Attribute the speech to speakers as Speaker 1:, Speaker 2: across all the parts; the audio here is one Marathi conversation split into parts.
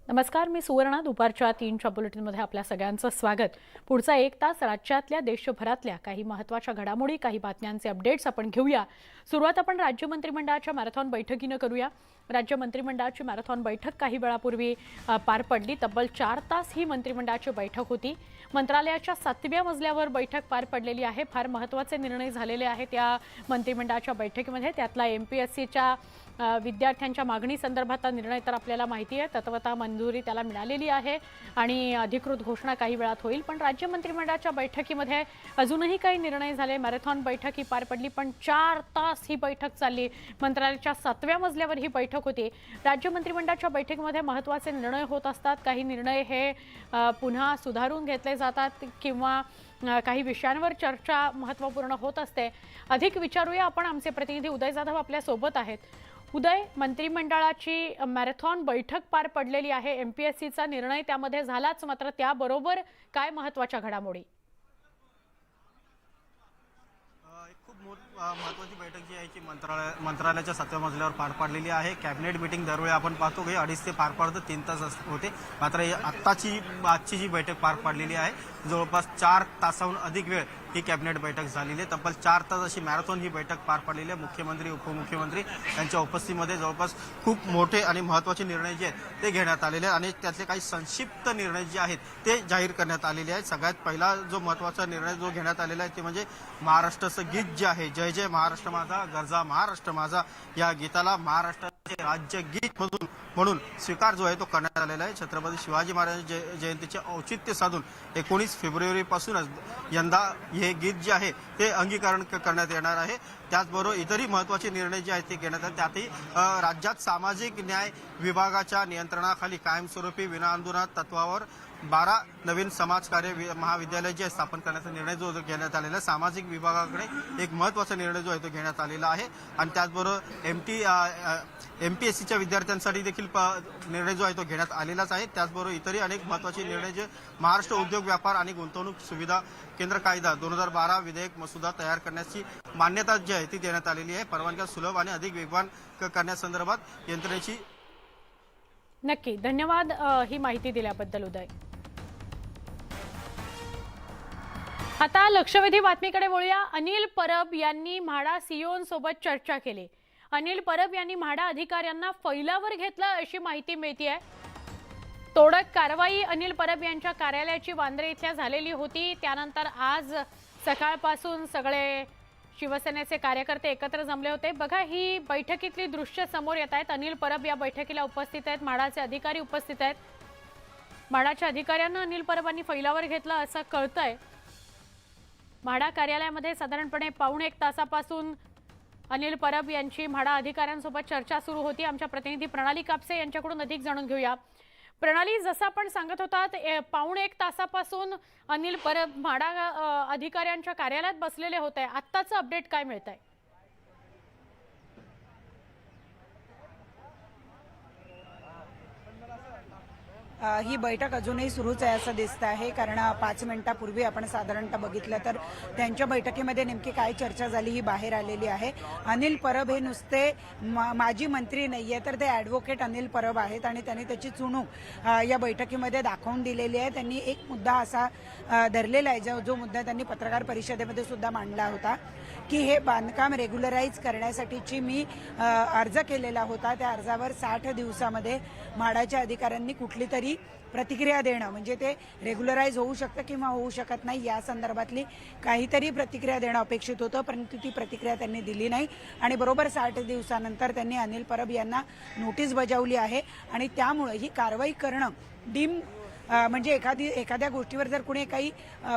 Speaker 1: नमस्कार, मी सुवर्णा. दुपारच्या 3च्या बुलेटिनमध्ये आपल्या सगळ्यांचं स्वागत. पुढचा 1 तास राज्यातल्या देशभरातल्या काही महत्त्वाच्या घडामोडी, काही बातम्यांचे अपडेट्स आपण घेऊया. सुरुवात आपण राज्य मंत्रिमंडळाच्या मॅरेथॉन बैठकीनं करूया. राज्य मंत्रिमंडळाची मॅरेथॉन बैठक काही वेळापूर्वी पार पडली. तब्बल 4 तास ही मंत्रिमंडळाची बैठक होती. मंत्रालयाच्या 7व्या मजल्यावर बैठक पार पडलेली आहे. फार महत्त्वाचे निर्णय झालेले आहेत या मंत्रिमंडळाच्या बैठकीमध्ये. त्यातला MPSCच्या विद्यार्थ्यांच्या मागणी संदर्भातला निर्णय तर आपल्याला माहिती आहे. तत्वतः मंजुरी त्याला मिळालेली आहे आणि अधिकृत घोषणा काही वेळात होईल. पण राज्य मंत्रिमंडळाच्या बैठकीमध्ये अजूनही काही निर्णय झाले. मॅरेथॉन बैठक ही पार पडली, पण 4 तास ही बैठक चालली. मंत्रालयाच्या 7व्या मजल्यावर ही बैठक होती. राज्य मंत्रिमंडळाच्या बैठकीमध्ये महत्त्वाचे निर्णय होत असतात. काही निर्णय हे पुन्हा सुधारून घेतले जातात किंवा काही विषयांवर चर्चा महत्त्वपूर्ण होत असते. अधिक विचारूया आपण. आमचे प्रतिनिधी उदय जाधव आपल्या सोबत आहेत. उदय, मंत्रिमंडळाची मॅरेथॉन बैठक पार पडलेली आहे. MPSCचा निर्णय त्यामध्ये झालाच, मात्र त्याबरोबर काय महत्त्वाच्या घडामोडी?
Speaker 2: खूप महत्त्वाची बैठक जी आहे ती मंत्रालयाच्या 7व्या मजल्यावर पार पाडलेली आहे. कॅबिनेट मीटिंग दरवेळी आपण पाहतो की 2.5 ते पार पडतं 3 तास होते. मात्र आजची जी बैठक पार पाडलेली आहे जवळपास 4 तासाहून अधिक वेळ ही कॅबिनेट बैठक झालेली आहे. तब्बल 4 तास अशी मॅरेथॉन ही बैठक पार पडलेली आहे. मुख्यमंत्री, उपमुख्यमंत्री यांच्या उपस्थितीमध्ये जवळपास खूप मोठे आणि महत्त्वाचे निर्णय जे आहेत ते घेण्यात आलेले आहेत आणि त्यातले काही संक्षिप्त निर्णय जे आहेत ते जाहीर करण्यात आलेले आहेत. सगळ्यात पहिला जो महत्त्वाचा निर्णय जो घेण्यात आलेला आहे ते म्हणजे महाराष्ट्राचं गीत जे आहे, जय जय महाराष्ट्र माझा, गरजा महाराष्ट्र माझा, या गीताला महाराष्ट्राचे राज्य गीत म्हणून स्वीकार जो आहे तो करण्यात आलेला आहे. छत्रपती शिवाजी महाराज जयंतीचे औचित्य साधून 19 फेब्रुवारीपासूनच यंदा हे गीत जे आहे ते अंगीकरण करण्यात येणार आहे. त्याचबरोबर इतरही महत्त्वाचे निर्णय जे आहेत ते घेण्यात आले. त्यातही राज्यात सामाजिक न्याय विभागाच्या नियंत्रणाखाली कायमस्वरूपी विनाआंदोलन तत्वावर 12 नवीन समाज कार्य महाविद्यालय जे स्थापन करण्याचा निर्णय जो घेण्यात आलेला आहे. सामाजिक विभागाकडे एक महत्त्वाचा निर्णय जो आहे तो घेण्यात आलेला आहे. आणि त्याचबरोबर MPSCच्या विद्यार्थ्यांसाठी देखील निर्णय जो आहे तो घेण्यात आलेलाच आहे. त्याचबरोबर इतरही अनेक महत्त्वाचे निर्णय जे महाराष्ट्र उद्योग व्यापार आणि गुंतवणूक सुविधा केंद्र कायदा 2012 विधेयक मसुदा तयार करण्याची मान्यता जी आहे ती देण्यात आलेली आहे. परवानग्या सुलभ आणि अधिक वेगवान करण्यासंदर्भात यंत्रणेची.
Speaker 1: नक्की, धन्यवाद ही माहिती दिल्याबद्दल उदय. आता लक्षवेधी बातमीकडे वळूया. अनिल परब यांनी म्हाडा सीईओंसोबत चर्चा केली. अनिल परब यांनी म्हाडा अधिकाऱ्यांना फैलावर घेतलं अशी माहिती मिळतेय. तोडक कारवाई अनिल परब यांच्या कार्यालयाची वांद्रे इथल्या झालेली होती. त्यानंतर आज सकाळपासून सगळे शिवसेनेचे कार्यकर्ते एकत्र जमले होते. बघा, ही बैठकीतली दृश्य समोर येत आहेत. अनिल परब या बैठकीला उपस्थित आहेत. म्हाडाचे अधिकारी उपस्थित आहेत. म्हाडाच्या अधिकाऱ्यांना अनिल परबांनी फैलावर घेतलं असं कळतंय. म्हाडा कार्यालयामध्ये साधारणपणे पाऊण 1 तासापासून अनिल परब यांची म्हाडा अधिकाऱ्यांसोबत चर्चा सुरू होती. आमच्या प्रतिनिधी प्रणाली कापसे यांच्याकडून अधिक जाणून घेऊया. प्रणाली, जसं आपण सांगत होतात, पाऊण 1 तासापासून अनिल परब म्हाडा अधिकाऱ्यांच्या कार्यालयात बसलेले होते. आत्ताचं अपडेट काय मिळतंय?
Speaker 3: ही बैठक अजूनही सुरूच आहे असं दिसतं आहे. कारण 5 मिनिटापूर्वी आपण साधारणतः बघितलं तर त्यांच्या बैठकीमध्ये नेमकी काय चर्चा झाली ही बाहेर आलेली आहे. अनिल परब हे नुसते माजी मंत्री नाहीये, तर ते ॲडव्होकेट अनिल परब आहेत आणि त्यांनी त्याची चुणूक या बैठकीमध्ये दाखवून दिलेली आहे. त्यांनी एक मुद्दा असा धरलेला आहे, जो मुद्दा त्यांनी पत्रकार परिषदेमध्ये सुद्धा मांडला होता की हे बांधकाम रेग्युलराईज करण्यासाठीची मी अर्ज केलेला होता. त्या अर्जावर 60 दिवसामध्ये म्हाडाच्या अधिकाऱ्यांनी कुठली तरी प्रतिक्रिया देणं, म्हणजे ते रेग्युलराईज होऊ शकतं किंवा होऊ शकत नाही या संदर्भातली काहीतरी प्रतिक्रिया देणं अपेक्षित होतं. परंतु ती प्रतिक्रिया त्यांनी दिली नाही आणि बरोबर 60 दिवसानंतर त्यांनी अनिल परब यांना नोटीस बजावली आहे. आणि त्यामुळे ही कारवाई करणं डीम म्हणजे एखाद्या गोष्टीवर जर कुणी काही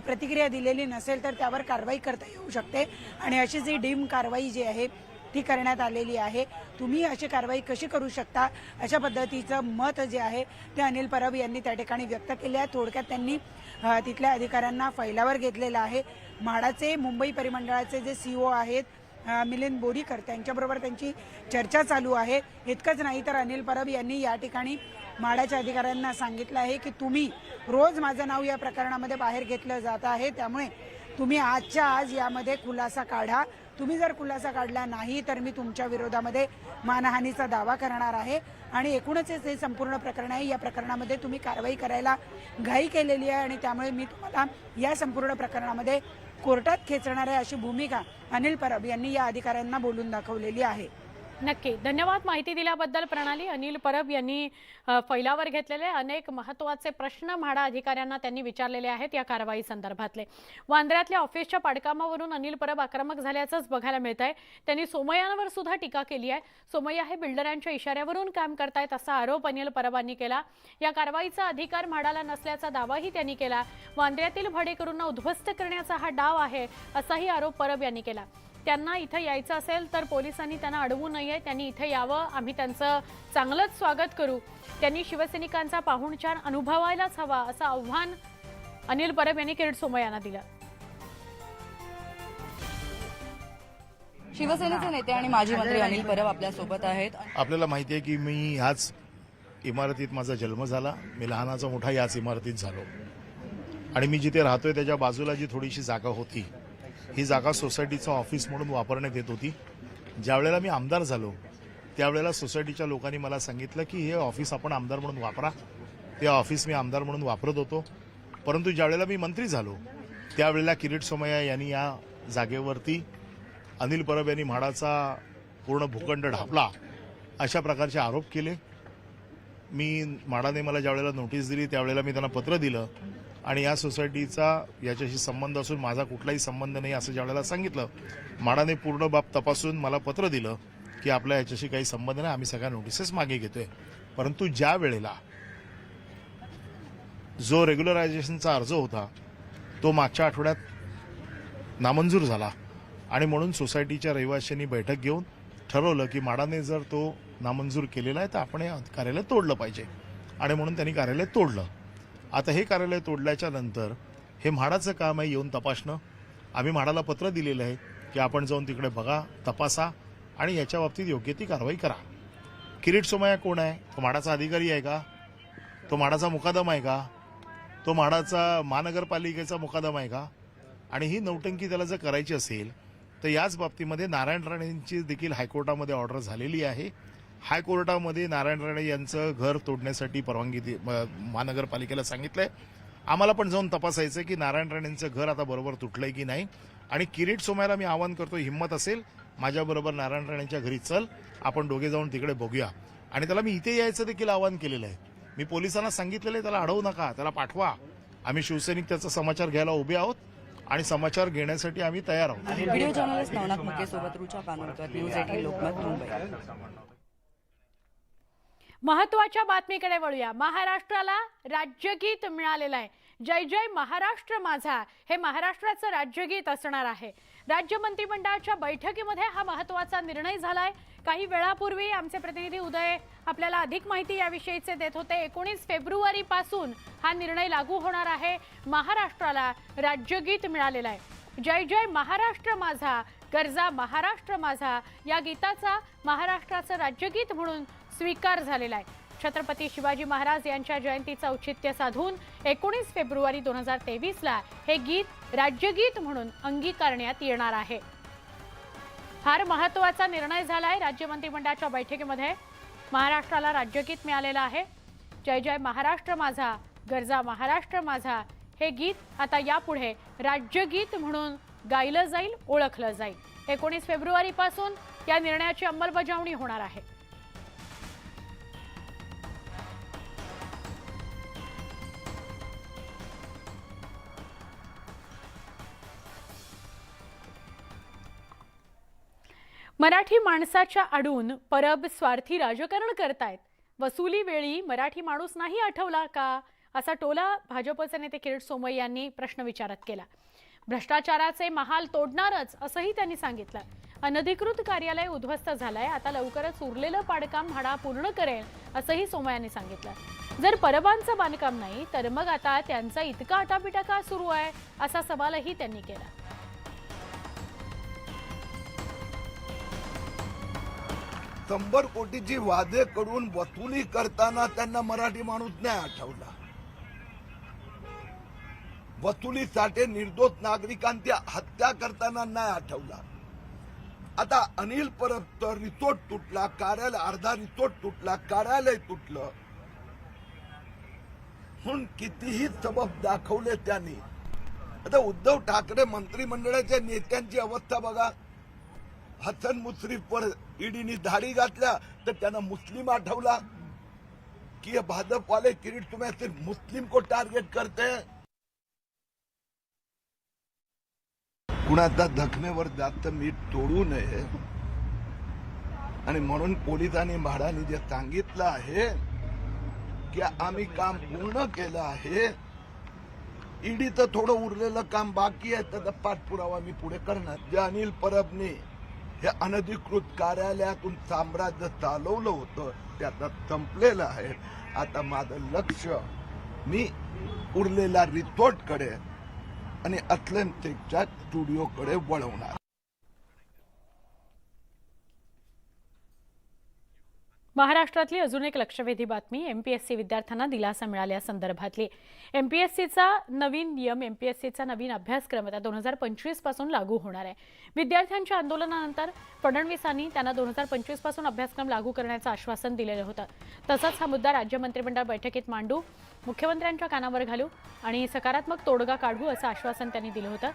Speaker 3: प्रतिक्रिया दिलेली नसेल तर त्यावर कारवाई करता येऊ शकते. आणि अशी जी डीम कारवाई जी आहे ती करण्यात आलेली आहे. तुम्ही अशी कारवाई कशी करू शकता, अशा पद्धतीचं मत जे आहे ते अनिल परब यांनी त्या ठिकाणी व्यक्त केले आहे. थोडक्यात त्यांनी तिथल्या अधिकाऱ्यांना फैलावर घेतलेलं आहे. म्हाडाचे मुंबई परिमंडळाचे जे CEO आहेत मिलिंद बोरीकर, त्यांच्याबरोबर त्यांची चर्चा चालू आहे. इतकंच नाही तर अनिल परब यांनी या ठिकाणी म्हाडाच्या अधिकाऱ्यांना सांगितलं आहे की तुम्ही रोज माझं नाव या प्रकरणामध्ये बाहेर घेतलं जात आहे, त्यामुळे तुम्ही आजच्या आज यामध्ये खुलासा काढा. तुम्ही जर खुलासा काढला नाही तर मी तुमच्या विरोधामध्ये मानहानीचा दावा करणार आहे आणि एकूणच हे संपूर्ण प्रकरण आहे. या प्रकरणामध्ये तुम्ही कारवाई करायला घाई केलेली आहे आणि त्यामुळे मी तुम्हाला या संपूर्ण प्रकरणामध्ये कोर्टात खेचणार आहे अशी भूमिका अनिल परब यांनी या अधिकाऱ्यांना बोलून दाखवलेली आहे.
Speaker 1: नक्की, धन्यवाद माहिती दिल्याबद्दल प्रणाली. अनिल परब यांनी फैलावर घेतलेले अनेक महत्त्वाचे प्रश्न म्हाडा अधिकाऱ्यांना त्यांनी विचारलेले आहेत या कारवाई संदर्भातले. वांद्र्यातल्या ऑफिसच्या पाडकामावरून अनिल परब आक्रमक झाल्याचंच बघायला मिळत आहे. त्यांनी सोमय्यांवर सुद्धा टीका केली आहे. सोमय्या हे बिल्डरांच्या इशाऱ्यावरून काम करतायत असा आरोप अनिल परबांनी केला. या कारवाईचा अधिकार म्हाडाला नसल्याचा दावाही त्यांनी केला. वांद्र्यातील भाडेकरूंना उद्ध्वस्त करण्याचा हा डाव आहे असाही आरोप परब यांनी केला. त्यांना इथं यायचं असेल तर पोलिसांनी त्यांना अडवू नये, त्यांनी इथं यावं, आम्ही त्यांचं चांगलंच स्वागत करू, त्यांनी शिवसैनिकांचा पाहुणचार अनुभवायलाच हवा असं आव्हान अनिल परब यांनी किरीट सोमय्यांना दिलं.
Speaker 4: शिवसेनेचे नेते आणि माजी मंत्री अनिल परब आपल्या सोबत आहेत.
Speaker 5: आपल्याला माहिती आहे की मी ह्याच इमारतीत माझा जन्म झाला. मी लहानाचा मोठा याच इमारतीत झालो आणि मी जिथे राहतोय त्याच्या बाजूला जी थोडीशी जागा होती ही जागा सोसायटीचं ऑफिस म्हणून वापरण्यात येत होती. ज्यावेळेला मी आमदार झालो त्यावेळेला सोसायटीच्या लोकांनी मला सांगितलं की हे ऑफिस आपण आमदार म्हणून वापरा. ते ऑफिस मी आमदार म्हणून वापरत होतो. परंतु ज्यावेळेला मी मंत्री झालो त्यावेळेला किरीट सोमय्या यांनी या जागेवरती अनिल परब यांनी म्हाडाचा पूर्ण भूखंड ढापला अशा प्रकारचे आरोप केले. मी म्हाडाने मला ज्यावेळेला नोटीस दिली त्यावेळेला मी त्यांना पत्र दिलं आणि या सोसायटीचा याच्याशी संबंध असून माझा कुठलाही संबंध नाही असं ज्यावेळेला सांगितलं. म्हाडाने पूर्ण बाब तपासून मला पत्र दिलं की आपल्या याच्याशी काही संबंध नाही, आम्ही सगळ्या नोटिसेस मागे घेतोय. परंतु ज्या वेळेला जो रेग्युलरायझेशनचा अर्ज होता तो मागच्या आठवड्यात नामंजूर झाला आणि म्हणून सोसायटीच्या रहिवाशांनी बैठक घेऊन ठरवलं की म्हाडाने जर तो नामंजूर केलेला आहे तर आपण हे कार्यालय तोडलं पाहिजे आणि म्हणून त्यांनी कार्यालय तोडलं. आता हे कार्यालय तोडल्याच्या नंतर हे म्हाडाचं काम आहे येऊन तपासणं. आम्ही म्हाडाला पत्र दिलेलं आहे की आपण जाऊन तिकडे बघा, तपासा आणि याच्या बाबतीत योग्य ती कारवाई करा. किरीट सोमय्या कोण आहे? तो म्हाडाचा अधिकारी आहे का? तो म्हाडाचा मुकादम आहे का? तो म्हाडाचा महानगरपालिकेचा मुकादम आहे का? आणि ही नौटंकी त्याला जर करायची असेल तर याच बाबतीमध्ये नारायण राणेंची देखील हायकोर्टामध्ये ऑर्डर झालेली आहे. हायकोर्टामध्ये नारायण राणे यांचं घर तोडण्यासाठी परवानगी महानगरपालिकेला सांगितलंय. आम्हाला पण जाऊन तपासायचं की नारायण राणेंचं घर आता बरोबर तुटलंय की नाही. आणि किरीट सोमय्याला मी आवाहन करतो, हिंमत असेल माझ्याबरोबर नारायण राणेंच्या घरी चल, आपण दोघे जाऊन तिकडे बघूया. आणि त्याला मी इथे यायचं देखील आवाहन केलेलं आहे. मी पोलिसांना सांगितलेलं आहे त्याला अडवू नका, त्याला पाठवा. आम्ही शिवसैनिक त्याचा समाचार घ्यायला उभे आहोत आणि समाचार घेण्यासाठी आम्ही तयार आहोत.
Speaker 4: व्हिडिओ जर्नलिस्ट नवनाथ मुके सोबत रुचा कानोलकर, न्यूज 18 लोकमत, मुंबई.
Speaker 1: महत्वाच्या बातमीकडे वळूया. महाराष्ट्राला राज्यगीत मिळालेलं आहे. जय जय महाराष्ट्र माझा हे महाराष्ट्राचं राज्यगीत असणार आहे. राज्य मंत्रिमंडळाच्या बैठकीमध्ये हा महत्वाचा निर्णय झालाय. काही वेळापूर्वी आमचे प्रतिनिधी उदय आपल्याला अधिक माहिती याविषयीचे देत होते. 19 फेब्रुवारी पासून हा निर्णय लागू होणार आहे. महाराष्ट्राला राज्यगीत मिळालेलं आहे. जय जय महाराष्ट्र माझा, गरजा महाराष्ट्र माझा या गीताचा महाराष्ट्राचं राज्यगीत म्हणून स्वीकार झालेला आहे. छत्रपती शिवाजी महाराज यांच्या जयंतीचं औचित्य साधून 19 फेब्रुवारी 2023ला हे गीत राज्यगीत म्हणून अंगीकारण्यात येणार आहे. फार महत्त्वाचा निर्णय झालाय. राज्य मंत्रिमंडळाच्या बैठकीमध्ये महाराष्ट्राला राज्यगीत मिळालेलं आहे. जय जय महाराष्ट्र माझा, गरजा महाराष्ट्र माझा हे गीत आता यापुढे राज्यगीत म्हणून गायलं जाईल, ओळखलं जाईल. 19 फेब्रुवारी पासून या निर्णयाची अंमलबजावणी होणार आहे. मराठी माणसाच्या आडून परब स्वार्थी राजकारण करतायत. वसुली वेळी मराठी माणूस नाही आठवला का असा टोला भाजपचे नेते किरीट सोमय्या यांनी प्रश्न विचारत केला. भ्रष्टाचाराचे महाल तोडणारच असंही त्यांनी सांगितलं. अनधिकृत कार्यालय उद्ध्वस्त झालंय, आता लवकरच उरलेलं पाडकाम म्हाडा पूर्ण करेल असंही सोमय्यांनी सांगितलं. जर परबांचं बांधकाम नाही तर मग आता त्यांचा इतका आटापिटा का सुरू आहे असा सवालही त्यांनी केला.
Speaker 6: 100 कोटीची वादे करून वसुली करताना त्यांना मराठी माणूस नाही आठवला. वसुलीसाठी निर्दोष नागरिकांची हत्या करताना नाही आठवला. आता अनिल परब तर रिसोर्ट तुटला, कार्यालय अर्धा रिसोर्ट तुटला, कार्यालय तुटलं म्हणून कितीही सबब दाखवले त्यांनी. आता उद्धव ठाकरे मंत्रिमंडळाच्या नेत्यांची अवस्था बघा. हसन मुश्रीफवर ईडीनी धाडी घातल्या तर त्यांना मुस्लिम आठवला कि ये भाजप वाले किरीट तुम्हें सिर्फ मुस्लिम को टार्गेट करते हैं. कुणाचा जखमेवर जास्त मीठ तोडू नये आणि म्हणून पोलिसांनी म्हाडाने जे सांगितलं आहे की आम्ही काम पूर्ण केलं आहे, ईडीचं थोडं उरलेलं काम बाकी आहे, त्याचा पाठपुरावा मी पुढे करणार. जे अनिल परबने हे अनधिकृत कार्यालयातून साम्राज्य चालवलं होतं त्याचा संपलेलं आहे. आता माझं लक्ष मी उरलेल्या रिसॉर्टकडे आणि अस्लम शेखच्या स्टुडिओकडे वळवणार.
Speaker 1: महाराष्ट्रातली अजून एक लक्षवेधी बातमी एमपीएससी विद्यार्थ्यांना दिलासा मिळाल्यासंदर्भातली. एमपीएससीचा नवीन नियम, एमपीएससीचा नवीन अभ्यासक्रम आता 2025 पासून लागू होणार आहे. विद्यार्थ्यांच्या आंदोलनानंतर फडणवीसांनी त्यांना 2025 पासून अभ्यासक्रम लागू करण्याचं आश्वासन दिलेलं होतं. तसंच हा मुद्दा राज्य मंत्रिमंडळ बैठकीत मांडू, मुख्यमंत्र्यांच्या कानावर घालू आणि सकारात्मक तोडगा काढू असं आश्वासन त्यांनी दिलं होतं.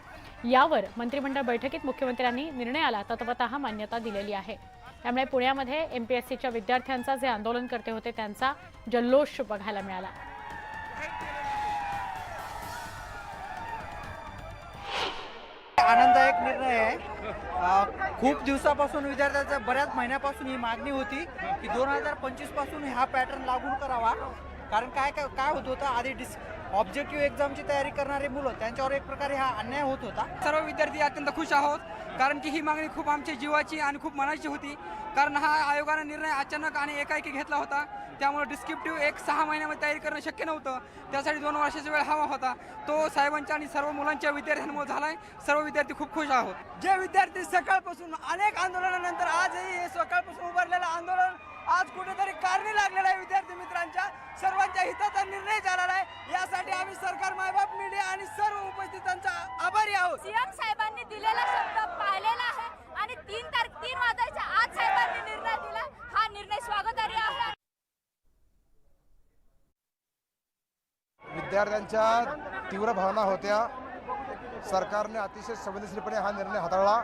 Speaker 1: यावर मंत्रिमंडळ बैठकीत मुख्यमंत्र्यांनी निर्णयाला तत्वतः मान्यता दिलेली आहे. त्यामुळे पुण्यामध्ये एमपीएससीच्या विद्यार्थ्यांचा जे आंदोलन करते होते त्यांचा जल्लोष बघायला मिळाला.
Speaker 7: आनंददायक निर्णय आहे. खूप दिवसापासून विद्यार्थ्यांच्या बऱ्याच महिन्यापासून ही मागणी होती की 2025 पासून हा पॅटर्न लागू करावा. कारण काय होत होतं, आधी ऑब्जेक्टिव्ह एक्झामची तयारी करणारे मुलं त्यांच्यावर एक प्रकारे हा अन्याय होत होता.
Speaker 8: सर्व विद्यार्थी अत्यंत खुश आहोत कारण की ही मागणी खूप आमच्या जीवाची आणि खूप मनाची होती. कारण हा आयोगाने निर्णय अचानक आणि एकाएकी घेतला होता. त्यामुळे डिस्क्रिप्टिव्ह 6 महिन्यामध्ये तयारी करणं शक्य नव्हतं. त्यासाठी 2 वर्षाचा वेळ हवा होता. तो साहेबांच्या आणि सर्व मुलांच्या विद्यार्थ्यांमुळे झालाय. सर्व विद्यार्थी खूप खुश आहोत. जे विद्यार्थी सकाळपासून अनेक आंदोलनानंतर आजही हे सकाळपासून उभारलेलं आंदोलन आज कुठेतरी कारणी लागलेलं आहे. विद्यार्थी मित्रांच्या सर्वांच्या हिताचा निर्णय झालेला आहे. यासाठी आम्ही सरकार, मायबाप, मीडिया आणि सर्व उपस्थितांचा आभारी आहोत.
Speaker 9: सीएम साहेबांनी दिलेला शब्द पाळलेला आहे आणि 3 वाजायच्या आज साहेबांनी निर्णय दिला. हा निर्णय स्वागतार्ह आहे.
Speaker 10: विद्यार्थ्यांच्या तीव्र भावना होत्या. सरकारने अतिशय संवेदनशीलपणे हा निर्णय हाताळला.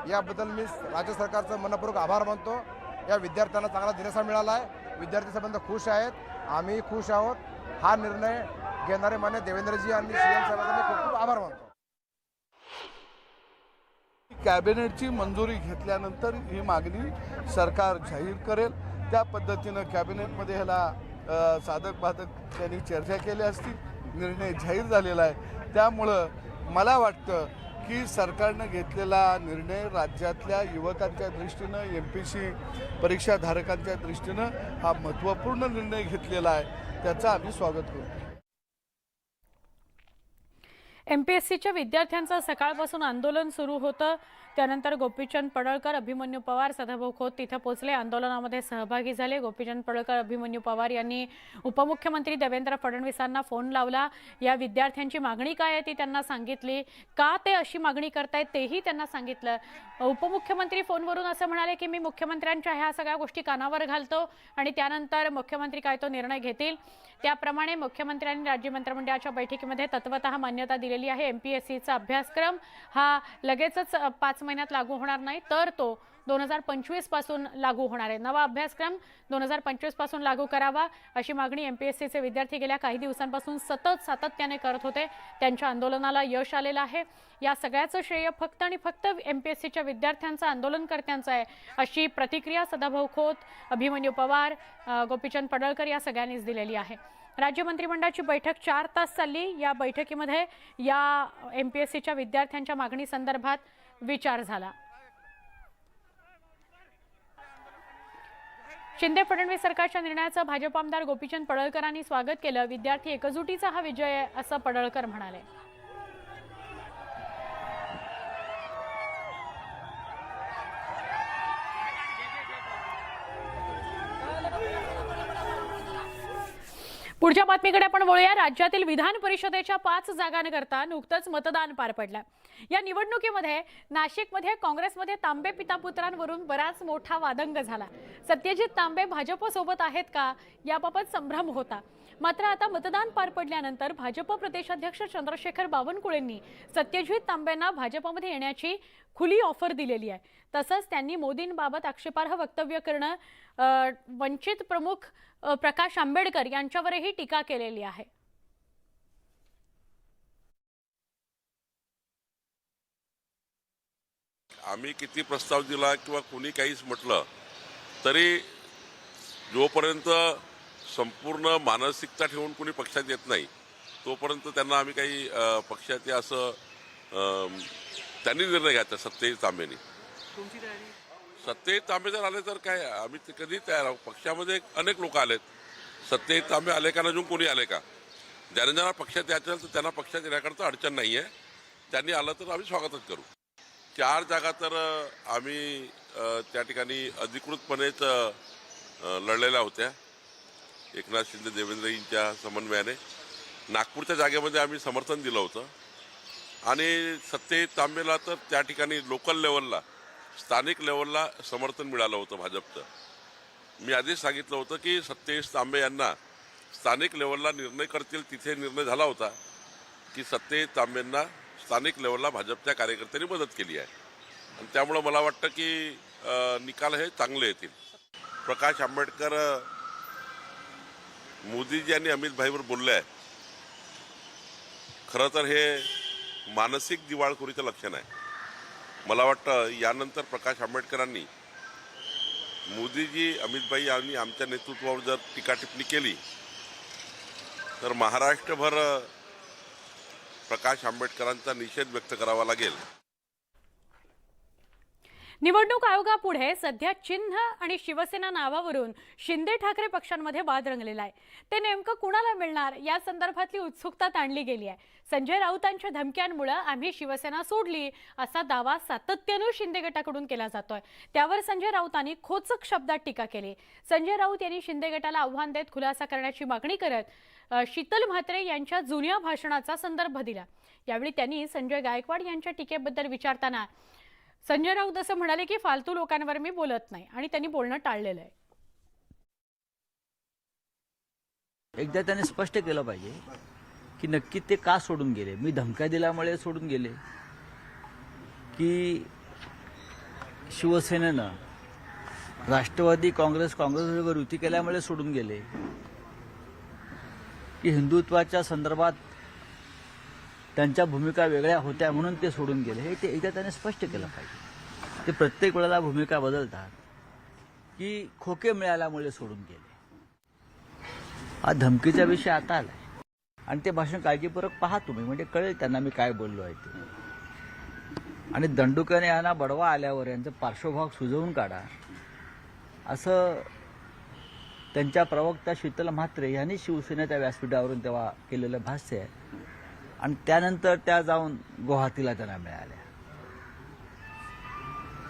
Speaker 10: याबद्दल मी राज्य सरकारचं मनपूर्वक आभार मानतो. या विद्यार्थ्यांना चांगला दिलासा मिळाला आहे. विद्यार्थी संबंध खुश आहेत, आम्ही खुश आहोत. हा निर्णय घेणारे मान्य देवेंद्रजी आणि सीएम साहेबांचा मी खूप खूप आभार मानतो.
Speaker 6: कॅबिनेटची मंजुरी घेतल्यानंतर ही मागणी सरकार जाहीर करेल. त्या पद्धतीनं कॅबिनेटमध्ये ह्याला साधक बाधक त्यांनी चर्चा केली असती. निर्णय जाहीर झालेला आहे. त्यामुळं मला वाटतं की सरकारनं घेतलेला निर्णय राज्यातल्या युवकांच्या दृष्टीनं, एमपीएससी परीक्षाधारकांच्या दृष्टीनं हा महत्त्वपूर्ण निर्णय घेतलेला आहे. त्याचं आम्ही स्वागत करू.
Speaker 1: एमपीएससीच्या विद्यार्थ्यांचं सकाळपासून आंदोलन सुरू होतं. त्यानंतर गोपीचंद पडळकर, अभिमन्यू पवार, सदाभाऊ खोत तिथे पोहोचले, आंदोलनामध्ये सहभागी झाले. गोपीचंद पडळकर, अभिमन्यू पवार यांनी उपमुख्यमंत्री देवेंद्र फडणवीसांना फोन लावला. या विद्यार्थ्यांची मागणी काय आहे ती त्यांना सांगितली. का ते अशी मागणी करतायत तेही त्यांना सांगितलं. उपमुख्यमंत्री फोनवरून असं म्हणाले की मी मुख्यमंत्र्यांच्या ह्या सगळ्या गोष्टी कानावर घालतो आणि त्यानंतर मुख्यमंत्री काय तो निर्णय घेतील. त्याप्रमाणे मुख्यमंत्र्यांनी राज्य मंत्रिमंडळाच्या बैठकीमध्ये तत्वतः मान्यता दिलेली आहे. एमपीएससीचा अभ्यासक्रम हा लगेचच 5 महिन्यात लागू होणार नाही, तर तो 2025 पासून लागू होणार आहे. नवा अभ्यासक्रम 2025 पासून लागू करावा अशी मागणी एमपीएससीचे विद्यार्थी गेल्या काही दिवसांपासून सातत्याने करत होते. त्यांच्या आंदोलनाला यश आलेलं आहे. या सगळ्याचं श्रेय फक्त आणि फक्त एमपीएससीच्या विद्यार्थ्यांचं, आंदोलनकर्त्यांचं आहे अशी प्रतिक्रिया सदाभाऊ खोत, अभिमन्यू पवार, गोपीचंद पडळकर या सगळ्यांनीच दिलेली आहे. राज्य मंत्रिमंडळाची बैठक 4 तास चालली. या बैठकीमध्ये या एमपीएससीच्या विद्यार्थ्यांच्या मागणी संदर्भात विचार झाला. शिंदे फडणवीस सरकारच्या निर्णयाचं भाजप आमदार गोपीचंद पडळकरांनी स्वागत केलं. विद्यार्थी एकजुटीचा हा विजय आहे असं पडळकर म्हणाले. पुढच्या बातमीकडे आपण वळूया. राज्यातील विधान परिषदेच्या 5 जागांकरता नुकतंच मतदान पार पडलं. या निवडणुकीमध्ये नाशिकमध्ये काँग्रेसमध्ये तांबे पितापुत्रांवरून बराच मोठा वादंग झाला. सत्यजित तांबे भाजपसोबत आहेत का याबाबत संभ्रम होता. मात्र आता मतदान पार पडल्यानंतर भाजप प्रदेशाध्यक्ष चंद्रशेखर बावनकुळेंनी सत्यजित तांबेंना भाजपमध्ये येण्याची खुली ऑफर दिलेली आहे. तसंच त्यांनी मोदींबाबत आक्षेपार्ह वक्तव्य करणं वंचित प्रमुख प्रकाश आंबेडकर यांच्यावरही टीका केलेली आहे.
Speaker 11: आम्ही किती प्रस्ताव दिला किंवा कोणी काहीच म्हटलं तरी जोपर्यंत संपूर्ण मानसिकता ठेवून कोणी पक्षात येत नाही तोपर्यंत त्यांना आम्ही काही पक्षात असं त्यांनी निर्णय घ्यायचा. सत्यजित तांबेनी सत्यजित तांबे जर आले तर काय आम्ही ते कधी तयार आहोत. पक्षामध्ये अनेक लोक आलेत. सत्यजित तांबे आले का अजून कोणी आले का? ज्यांना पक्षात यायचं तर त्यांना पक्षात येण्याकरता अडचण नाही आहे. त्यांनी आलं तर आम्ही स्वागतच करू. 4 जागा तर आम्ही त्या ठिकाणी अधिकृतपणेच लढलेल्या होत्या एकनाथ शिंदे देवेंद्रजींच्या समन्वयाने. नागपूरच्या जागेमध्ये आम्ही समर्थन दिलं होतं आणि सत्यजित तांबेला तर त्या ठिकाणी लोकल लेवलला स्थानिक लेवलला समर्थन मिळालं होतं भाजपचं. मी आधीच सांगितलं होतं की सत्यजित तांबे यांना स्थानिक लेवलला निर्णय करतील. तिथे निर्णय झाला होता की सत्यजित तांबेंना स्थानिक लेवलला भाजपच्या कार्यकर्त्यांनी मदत केली आहे आणि त्यामुळं मला वाटतं की निकाल हे चांगले येतील. प्रकाश आंबेडकर मोदीजी आणि अमित भाईवर बोलले आहे. खरं तर हे मानसिक दिवाळखोरीचं लक्षण आहे. मला वाटतं यानंतर प्रकाश आंबेडकरांनी मोदीजी अमितभाई यांनी आमच्या नेतृत्वावर जर टीका टिप्पणी केली तर महाराष्ट्रभर प्रकाश आंबेडकरांचा निषेध व्यक्त करावा लागेल.
Speaker 1: निवडणूक आयोगापुढे सध्या चिन्ह आणि शिवसेना नावावरून शिंदे ठाकरे पक्षांमध्ये वाद रंगलेला आहे. ते नेमकं कुणाला मिळणार या संदर्भातली उत्सुकता ताणली गेली आहे. संजय राऊतांच्या धमक्यांमुळे आम्ही शिवसेना सोडली असा दावा सातत्यानं शिंदे गटाकडून केला जातोय. त्यावर संजय राऊतांनी खोचक शब्दात टीका केली. संजय राऊत यांनी शिंदे गटाला आव्हान देत खुलासा करण्याची मागणी करत शीतल म्हात्रे यांच्या जुन्या भाषणाचा संदर्भ दिला. यावेळी त्यांनी संजय गायकवाड यांच्या टीकेबद्दल विचारताना संजय राऊत असं म्हणाले की फालतू लोकांवर मी बोलत नाही आणि त्यांनी बोलणं टाळलेलं आहे.
Speaker 12: एकदा त्याने स्पष्ट केलं पाहिजे की नक्की ते का सोडून गेले. मी धमक्या दिल्यामुळे सोडून गेले की शिवसेनेनं राष्ट्रवादी काँग्रेसबरोबर युती केल्यामुळे सोडून गेले की हिंदुत्वाच्या संदर्भात त्यांच्या भूमिका वेगळ्या होत्या म्हणून ते सोडून गेले. हे ते एकदा त्याने स्पष्ट केलं पाहिजे. ते प्रत्येक वेळेला भूमिका बदलतात की खोके मिळाल्यामुळे सोडून गेले. हा धमकीचा विषय आता आलाय आणि ते भाषण काळजीपूर्वक पहा तुम्ही, म्हणजे कळेल त्यांना मी काय बोललो आहे ते. आणि दंडुकाने यांना बडवा आल्यावर यांचं पार्श्वभाग सुजवून काढा असं त्यांच्या प्रवक्ता शीतल म्हात्रे यांनी शिवसेनेच्या व्यासपीठावरून तेव्हा केलेलं भाष्य आहे. आणि त्यानंतर त्या जाऊन गुवाहाटीला त्यांना मिळाल्या.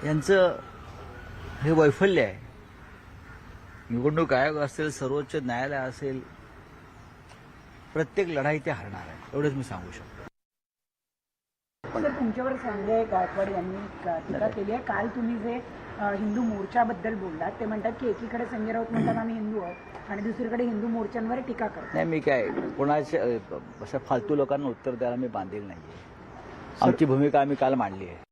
Speaker 12: यांचं हे वैफल्य आहे. निवडणूक आयोग असेल, सर्वोच्च न्यायालय असेल, प्रत्येक लढाई ते हरणार आहे एवढंच मी सांगू शकतो.
Speaker 3: सर, तुमच्यावर संजय गायकवाड यांनी टीका केली आहे. काल तुम्ही जे हिंदू मोर्चाबद्दल बोललात ते म्हणतात की एकीकडे संजय राऊत म्हणतात आम्ही हिंदू आहोत आणि दुसरीकडे हिंदू मोर्चांवर टीका करतात.
Speaker 12: नाही, मी काय कोणाच्या अशा फालतू लोकांना उत्तर द्यायला मी बांधील नाहीये. आमची भूमिका आम्ही काल मांडली आहे.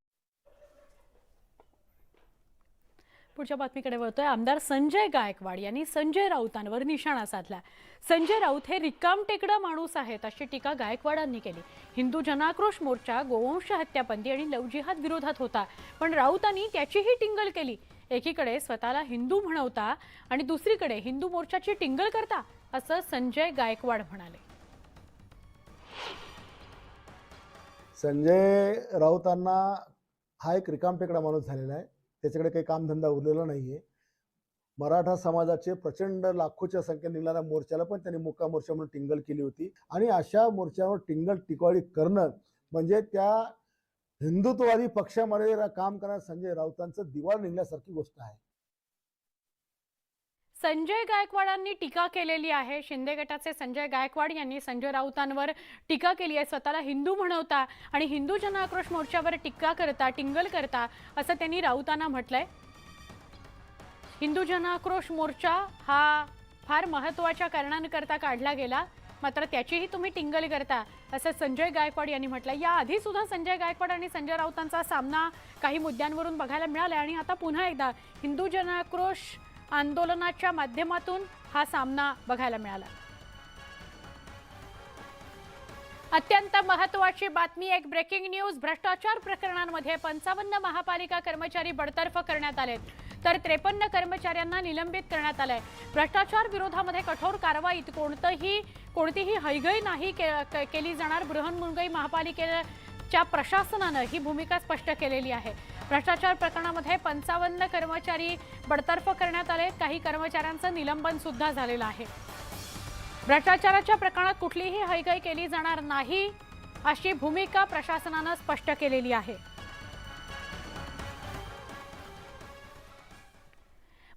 Speaker 1: पुढच्या बातमीकडे वळतोय. आमदार संजय गायकवाड यांनी संजय राऊतांवर निशाणा साधला. संजय राऊत हे रिकामटेकडा माणूस आहेत अशी टीका गायकवाडांनी केली. हिंदू जनाक्रोश मोर्चा गोवंश हत्याबंदी आणि लव जिहाद विरोधात होता, पण राऊतांनी त्याचीही टिंगल केली. एकीकडे स्वतःला हिंदू म्हणवता आणि दुसरीकडे हिंदू मोर्चाची टिंगल करता असं संजय गायकवाड म्हणाले.
Speaker 13: संजय राऊतांना हा एक रिकामटेकडा माणूस झालेला आहे. त्याच्याकडे काही कामधंदा उरलेला नाहीये. मराठा समाजाचे प्रचंड लाखोच्या संख्येने निघणाऱ्या मोर्चाला पण त्यांनी मुक्का मोर्चा म्हणून टिंगल केली होती आणि अशा मोर्चावर टिंगल टिकवाळी करणं म्हणजे त्या हिंदुत्ववादी पक्षामध्ये काम करणाऱ्या संजय राऊतांचं दिवाळ निघण्यासारखी गोष्ट आहे.
Speaker 1: संजय गायकवाडांनी टीका केलेली आहे. शिंदे गटाचे संजय गायकवाड यांनी संजय राऊतांवर टीका केली आहे. स्वतःला हिंदू म्हणवता आणि हिंदू जन आक्रोश मोर्चावर टीका करता, टिंगल करता असं त्यांनी राऊतांना म्हटलंय. हिंदू जन आक्रोश मोर्चा हा फार महत्त्वाच्या कारणांकरता काढला गेला, मात्र त्याचीही तुम्ही टिंगल करता असं संजय गायकवाड यांनी म्हटलंय. याआधी सुद्धा संजय गायकवाड आणि संजय राऊतांचा सामना काही मुद्द्यांवरून बघायला मिळाला आणि आता पुन्हा एकदा हिंदू जन आक्रोश आंदोलनाच्या माध्यमातून हा सामना बघायला मिळाला. अत्यंत महत्त्वाची बातमी, एक ब्रेकिंग न्यूज. भ्रष्टाचार प्रकरणांमध्ये 55 महापालिका कर्मचारी बडतर्फ करण्यात आलेत, तर 53 कर्मचाऱ्यांना निलंबित करण्यात आलंय. भ्रष्टाचार विरोधामध्ये कठोर कारवाईत कोणतीही हयगय नाही केली जाणार. बृहन्मुंबई महापालिकेच्या प्रशासनानं ही भूमिका स्पष्ट केलेली आहे. भ्रष्टाचार प्रकरणामध्ये 55 कर्मचारी बडतर्फ करण्यात आले. काही कर्मचाऱ्यांचं निलंबन सुद्धा झालेलं आहे. भ्रष्टाचाराच्या प्रकरणात कुठलीही हयगय केली जाणार नाही अशी भूमिका प्रशासनानं स्पष्ट केलेली आहे.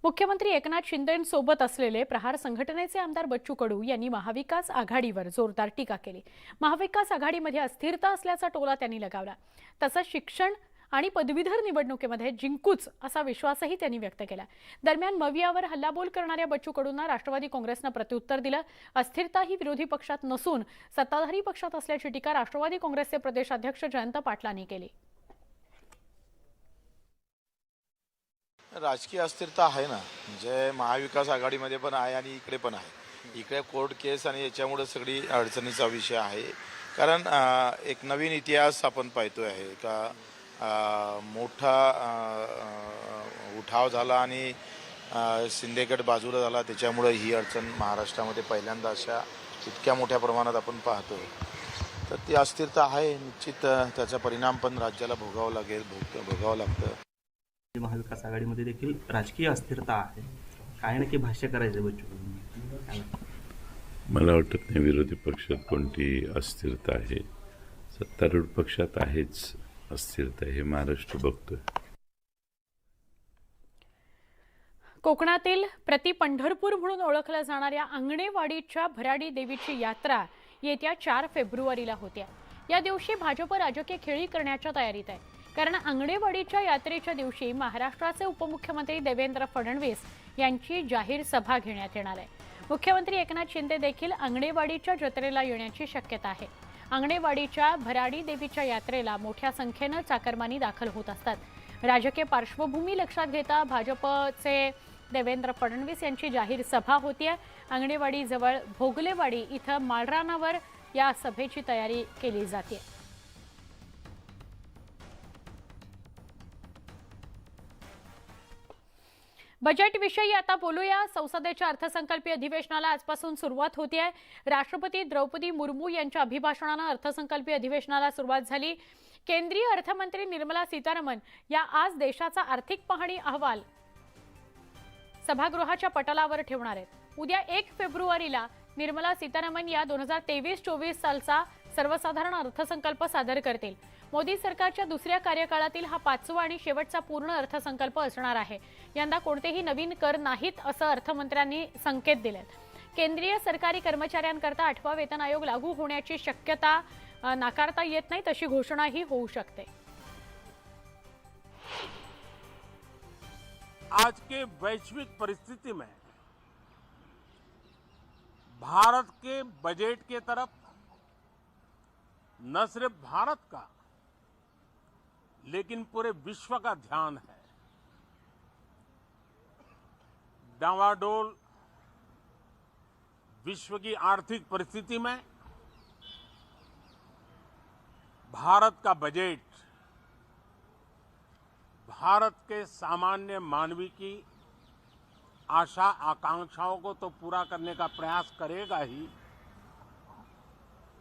Speaker 1: मुख्यमंत्री एकनाथ शिंदेंसोबत असलेले प्रहार संघटनेचे आमदार बच्चू कडू यांनी महाविकास आघाडीवर जोरदार टीका केली. महाविकास आघाडीमध्ये अस्थिरता असल्याचा टोला त्यांनी लगावला. तसंच शिक्षण आणि पदवीधर निवडणुकीमध्ये जिंकूच असा विश्वासही त्यांनी व्यक्त केला. दरम्यान मवियावर हल्लाबोल करणाऱ्या बच्चू कडूंना राष्ट्रवादी काँग्रेसनं प्रत्युत्तर दिलं. अस्थिरता ही विरोधी पक्षात नसून सत्ताधारी पक्षात असल्याची टीका राष्ट्रवादी काँग्रेसचे प्रदेशाध्यक्ष जयंत पाटलांनी केली.
Speaker 14: राजकीय अस्थिरता आहे ना, म्हणजे महाविकास आघाडीमध्ये पण आहे आणि इकडे पण आहे. इकडे कोर्ट केस आणि याच्यामुळे सगळी अडचणीचा विषय आहे. कारण एक नवीन इतिहास आपण पाहतोय आहे का मोठा उठाव झाला आणि शिंदेगड बाजूला झाला, त्याच्यामुळे ही अडचण महाराष्ट्रामध्ये पहिल्यांदा अशा इतक्या मोठ्या प्रमाणात आपण पाहतोय. तर ती अस्थिरता आहे, निश्चित त्याचा परिणाम पण राज्याला भोगावं लागतं.
Speaker 15: महाविकास आघाडीमध्ये देखील राजकीय अस्थिरता आहे. काय नक्की भाष्य करायचं बच्चू?
Speaker 11: मला वाटत नाही विरोधी पक्षात कोणती अस्थिरता आहे. सत्तारूढ पक्षात आहेच अस्थिरता, हे महाराष्ट्र बघतोय.
Speaker 1: कोकणातील प्रति पंढरपूर म्हणून ओळखल्या जाणाऱ्या आंगणेवाडीच्या भराडी देवीची यात्रा येत्या 4 फेब्रुवारीला होते. या दिवशी भाजप राजकीय खेळी करण्याच्या तयारीत आहे. कारण आंगणेवाडीच्या यात्रेच्या दिवशी महाराष्ट्राचे उपमुख्यमंत्री देवेंद्र फडणवीस यांची जाहीर सभा घेण्यात येणार आहे. मुख्यमंत्री एकनाथ शिंदे देखील आंगणेवाडीच्या जत्रेला येण्याची शक्यता आहे. आंगणेवाडीच्या भराडी देवीच्या यात्रेला मोठ्या संख्येनं चाकरमानी दाखल होत असतात. राजकीय पार्श्वभूमी लक्षात घेता भाजपचे देवेंद्र फडणवीस यांची जाहीर सभा होतीये. आंगणेवाडी जवळ भोगलेवाडी इथं माळरानावर या सभेची तयारी केली जाते. बजेट विषयी आता बोलूया. संसदेच्या अर्थसंकल्पीय अधिवेशनाला आजपासून सुरुवात होते आहे. राष्ट्रपती द्रौपदी मुर्मू यांच्या अभिभाषणानं अर्थसंकल्पीय अधिवेशनाला सुरुवात झाली. केंद्रीय अर्थमंत्री निर्मला सीतारामन या आज देशाचा आर्थिक पाहणी अहवाल सभागृहाच्या पटलावर ठेवणार आहेत. उद्या 1 फेब्रुवारीला निर्मला सीतारामन या 2023-24 सालचा सर्वसाधारण अर्थसंकल्प सादर करतील. मोदी सरकारच्या दुसऱ्या कार्यकाळातील हा 5वा आणि शेवटचा पूर्ण अर्थसंकल्प असणार आहे. यंदा कोणतेही नवीन कर नाहीत असं अर्थमंत्र्यांनी संकेत दिलेत. केंद्रीय सरकारी कर्मचाऱ्यांकरता 8वा वेतन आयोग लागू होण्याची शक्यता नाकारता येत नाही, तशी घोषणाही होऊ शकते.
Speaker 16: आज के वैश्विक परिस्थिति में भारत के बजट के तरफ न सिर्फ भारत का लेकिन पूरे विश्व का ध्यान है. डावाडोल विश्व की आर्थिक परिस्थिति में भारत का बजट भारत के सामान्य मानवी की आशा आकांक्षाओं को तो पूरा करने का प्रयास करेगा ही,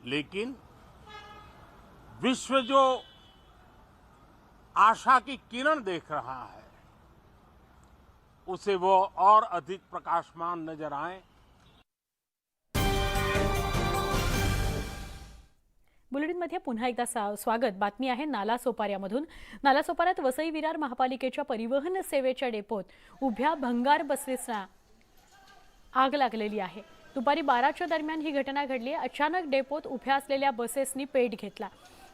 Speaker 16: लेकिन विश्व जो आशा की किरण देख रहा है उसे वो और अधिक प्रकाशमान नजर आए.
Speaker 1: बुलेटिनमध्ये पुन्हा एकदा स्वागत. बातमी आहे नालासोपाऱ्यामधून. नालासोपाऱ्यात वसई विरार महापालिकेच्या परिवहन सेवेच्या डेपोत उभ्या भंगार बसेसना आग लागलेली आहे. दुपारी 12च्या दरम्यान ही घटना घडली. अचानक डेपोत उभ्या असलेल्या बसेसनी पेट घेतला.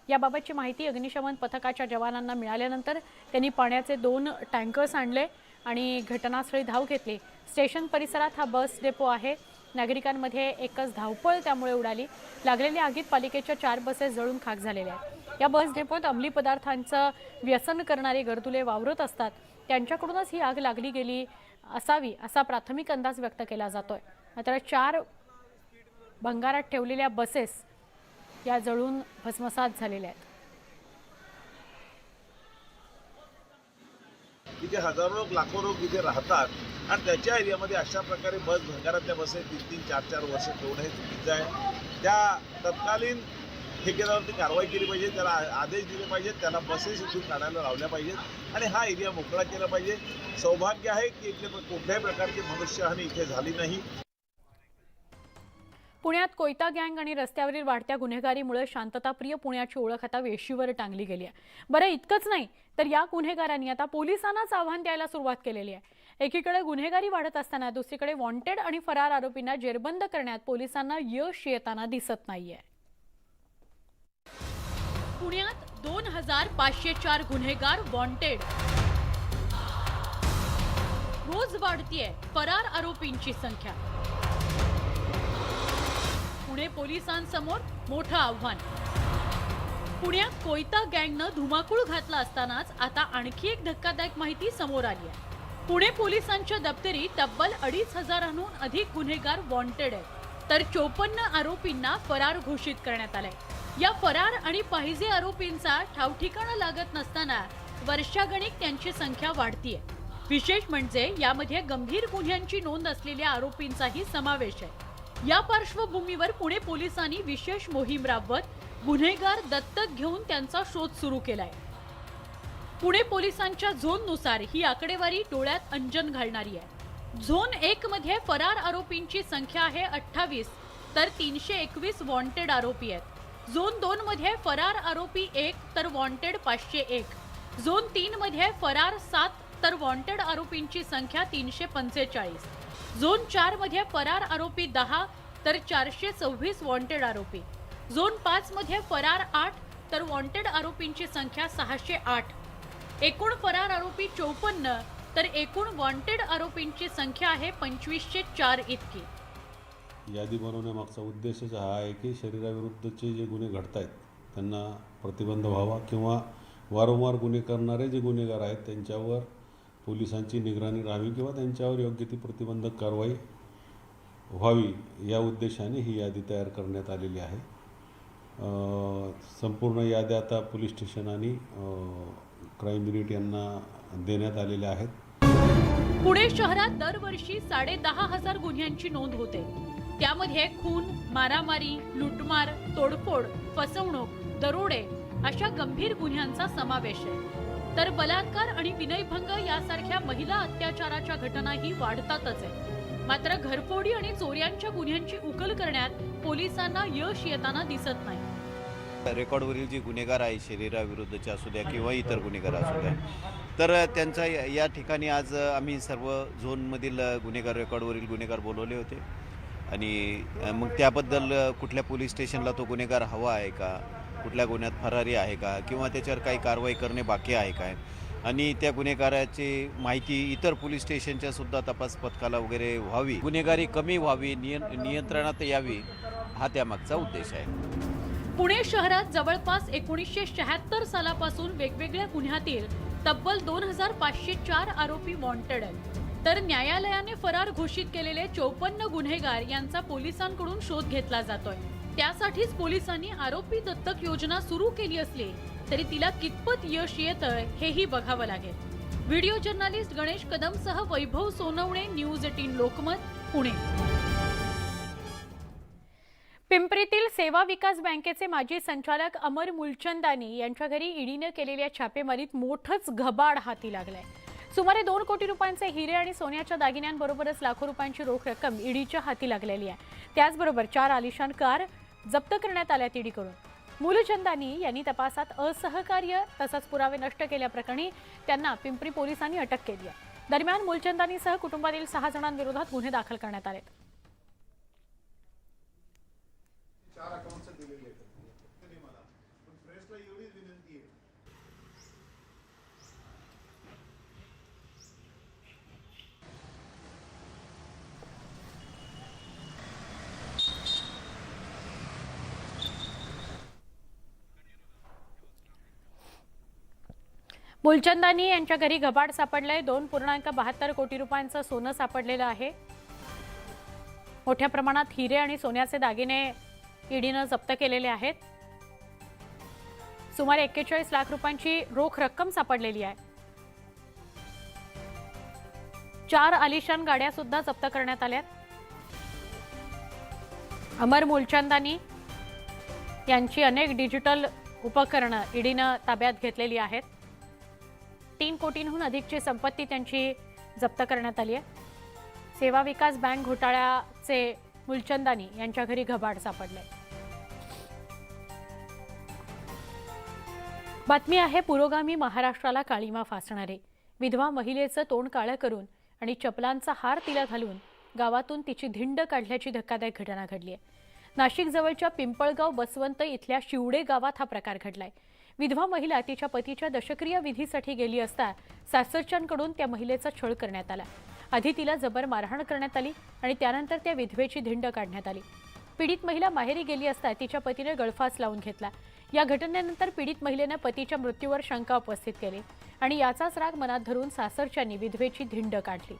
Speaker 1: याबाबतची माहिती अग्निशमन पथकाच्या जवानांना मिळाल्यानंतर त्यांनी पाण्याचे 2 टँकर्स आणले आणि घटनास्थळी धाव घेतली. स्टेशन परिसरात हा बस डेपो आहे. नागरिकांमध्ये एकच धावपळ त्यामुळे उडाली. लागलेल्या आगीत पालिकेच्या 4 बसेस जळून खाक झालेल्या आहेत. या बस डेपोत अंमली पदार्थांचं व्यसन करणारे गरजुले वावरत असतात. त्यांच्याकडूनच ही आग लागली गेली असावी असा प्राथमिक अंदाज व्यक्त केला जातोय. मात्र 4 भंगारात ठेवलेल्या बसेस या जळून भस्मसात झालेल्या आहेत.
Speaker 17: इथे हजारो लाखो लोक इथे राहतात आणि त्याच्या एरियामध्ये अशा प्रकारे बस भंगारातल्या बसेस 3-3, 4-4 वर्ष ठेवणं हे चुकीचं आहे. त्या तत्कालीन ठेकेदारावरती कारवाई केली पाहिजे, त्याला आदेश दिले पाहिजेत, त्याला बसेस इथून काढायला लावल्या पाहिजेत आणि हा एरिया मोकळा केला पाहिजे. सौभाग्य आहे की इथे कुठल्याही प्रकारची मनुष्यहानी इथे झाली नाही.
Speaker 1: पुण्यात कोयता गँग आणि रस्त्यावरील वाढत्या गुन्हेगारीमुळे शांतताप्रिय पुण्याची ओळख आता वेशीवर टांगली गेली आहे. बरं, इतकंच नाही तर या गुन्हेगारांनी आता पोलिसांनाच आव्हान द्यायला सुरुवात केलेली आहे. एकीकडे गुन्हेगारी वाढत असताना दुसरीकडे वॉन्टेड आणि फरार आरोपींना जेरबंद करण्यात पोलिसांना यश येताना दिसत नाहीये. पुण्यात 2504 गुन्हेगार वॉन्टेड. रोज वाढतीये फरार आरोपींची संख्या. पुणे पोलिसांसमोर मोठं आव्हान. पुण्यात कोयता गँगनं धुमाकूळ घातला असतानाच आता आणखी एक धक्कादायक माहिती समोर आली आहे. पुणे पोलिसांच्या दप्तरी तब्बल 2500हून अधिक गुन्हेगार वॉन्टेड आहेत, तर 54 आरोपींना फरार घोषित करण्यात आलंय. या फरार आणि पाहिजे आरोपींचा ठावठिकाणा लागत नसताना वर्षागणिक त्यांची संख्या वाढतीये. विशेष म्हणजे यामध्ये गंभीर गुन्ह्यांची नोंद असलेल्या आरोपींचाही समावेश आहे. या पार्श्वभूमीवर पुणे पोलिसांनी विशेष मोहीम राबवत गुन्हेगार दत्तक घेऊन त्यांचा शोध सुरू केलाय. पुणे पोलिसांच्या झोननुसार ही आकडेवारी डोळ्यात अंजन घालणारी आहे. झोन 1 मध्ये फरार आरोपींची संख्या आहे 28, तर 321 वॉन्टेड आरोपी आहेत. झोन 2 मध्ये फरार आरोपी 1 तर वॉन्टेड 501. झोन 3 मध्ये फरार 7 तर वॉन्टेड आरोपींची संख्या 345. झोन 4 मध्ये फरार आरोपी 10 तर 426 वॉन्टेड आरोपी. झोन 5 मध्ये फरार 8 तर वॉन्टेड आरोपींची संख्या 608. एकूण फरार आरोपी 54 तर एकूण वॉन्टेड आरोपींची संख्या आहे 2504 इतकी.
Speaker 18: यादी बनवण्यामागचा उद्देशच हा आहे की शरीराविरुद्धचे जे गुन्हे घडत आहेत त्यांना प्रतिबंध व्हावा किंवा वारंवार गुन्हे करणारे जे गुन्हेगार आहेत त्यांच्यावर पोलिसांची निगराणी राहावी किंवा त्यांच्यावर योग्य ती प्रतिबंधक कारवाई व्हावी या उद्देशाने ही यादी तयार करण्यात आलेली आहे. संपूर्ण याद्या आता पोलीस स्टेशन आणि क्राईम युनिट यांना देण्यात आलेल्या आहेत.
Speaker 1: पुणे शहरात दरवर्षी 10,500 गुन्ह्यांची नोंद होते. त्यामध्ये खून, मारामारी, लुटमार, तोडफोड, फसवणूक, दरोडे अशा गंभीर गुन्ह्यांचा समावेश आहे. तर बलात्कार आणि विनयभंग यासारख्या महिला अत्याचाराच्या घटनाही वाढतातच आहे. मात्र घरफोडी आणि चोऱ्यांच्या गुन्ह्यांची उकल करण्यात पोलिसांना यश येताना दिसत नाही.
Speaker 19: रेकॉर्डवरील जे गुन्हेगार आहे शरीराविरुद्धचे असू द्या किंवा इतर गुन्हेगार असू द्या, तर त्यांचा या ठिकाणी आज आम्ही सर्व झोनमधील गुन्हेगार रेकॉर्डवरील गुन्हेगार बोलवले होते आणि मग त्याबद्दल कुठल्या पोलीस स्टेशनला तो गुन्हेगार हवा आहे का, कुठल्या गुन्ह्यात फरारी आहे का किंवा त्याच्यावर काही कारवाई करणे बाकी आहे काय आणि त्या गुन्हेगाराची माहिती इतर पोलीस स्टेशनच्या सुद्धा तपास पथकाला वगैरे व्हावी, गुन्हेगारी कमी व्हावी, नियंत्रणात यावी, हा त्यामागचा उद्देश आहे.
Speaker 1: पुणे शहरात जवळपास 1976 सालापासून वेगवेगळ्या गुन्ह्यातील तब्बल 2504 आरोपी वॉन्टेड आहेत. तर न्यायालयाने फरार घोषित केलेले 54 गुन्हेगार यांचा पोलिसांकडून शोध घेतला जातोय. त्यासाठीच पोलिसांनी आरोपी दत्तक योजना सुरू केली असली तरी तिला कितपत यश येतंय हेही बघावं लागेल. व्हिडिओ जर्नलिस्ट गणेश कदमसह वैभव सोनवणे, न्यूज 18 लोकमत, पुणे. पिंपरीतील सेवा विकास बँकेचे माजी संचालक अमर मुलचंदानी यांच्या घरी ईडीने केलेल्या छापेमारीत मोठंच घबाड हाती लागलंय. सुमारे 2 कोटी रुपयांचे हिरे आणि सोन्याच्या दागिन्यांबरोबरच लाखो रुपयांची रोख रक्कम ईडीच्या हाती लागलेली आहे. त्याचबरोबर 4 आलिशान कार जप्त करण्यात आल्यात ईडीकडून. मुलचंदानी यांनी तपासात असहकार्य तसंच पुरावे नष्ट केल्याप्रकरणी त्यांना पिंपरी पोलिसांनी अटक केली आहे. दरम्यान मुलचंदानीसह कुटुंबातील 6 जणांविरोधात गुन्हे दाखल करण्यात आलेत. मुलचंदानी यांच्या घरी घबाड सापडलंय. 2.72 कोटी रुपयांचं सोनं सापडलेलं आहे. मोठ्या प्रमाणात हिरे आणि सोन्याचे दागिने ईडीनं जप्त केलेले आहेत. सुमारे 41 लाख रुपयांची रोख रक्कम सापडलेली आहे. 4 आलिशान गाड्या सुद्धा जप्त करण्यात आल्यात. अमर मुलचंदानी यांची अनेक डिजिटल उपकरणं ईडीनं ताब्यात घेतलेली आहेत. 3 कोटींहून अधिकची संपत्ती त्यांची जप्त करण्यात आली आहे. सेवा विकास बँक घोटाळ्याचे मुलचंदानी यांच्या घरी घबाड सापडले. बातमी आहे पुरोगामी महाराष्ट्राला काळीमा फासणारे. विधवा महिलेचं तोंड काळं करून आणि चपलांचा हार तिला घालून गावातून तिची धिंड काढल्याची धक्कादायक घटना घडली आहे. नाशिक जवळच्या पिंपळगाव बसवंत इथल्या शिवडे गावात हा प्रकार घडलाय. विधवा महिला तिच्या पतीच्या दशक्रिया विधीसाठी गेली असता सासरच्यांकडून त्या महिलेचा छळ करण्यात आला. आधी तिला जबर मारहाण करण्यात आली आणि त्यानंतर त्या विधवेची धिंड काढण्यात आली. पीडित महिला माहेरी गेली असता तिच्या पतीने गळफास लावून घेतला. या घटनेनंतर पीडित महिलेने पतीच्या मृत्यूवर शंका उपस्थित केली आणि याचाच राग मनात धरून सासरच्यांनी विधवेची धिंड काढली.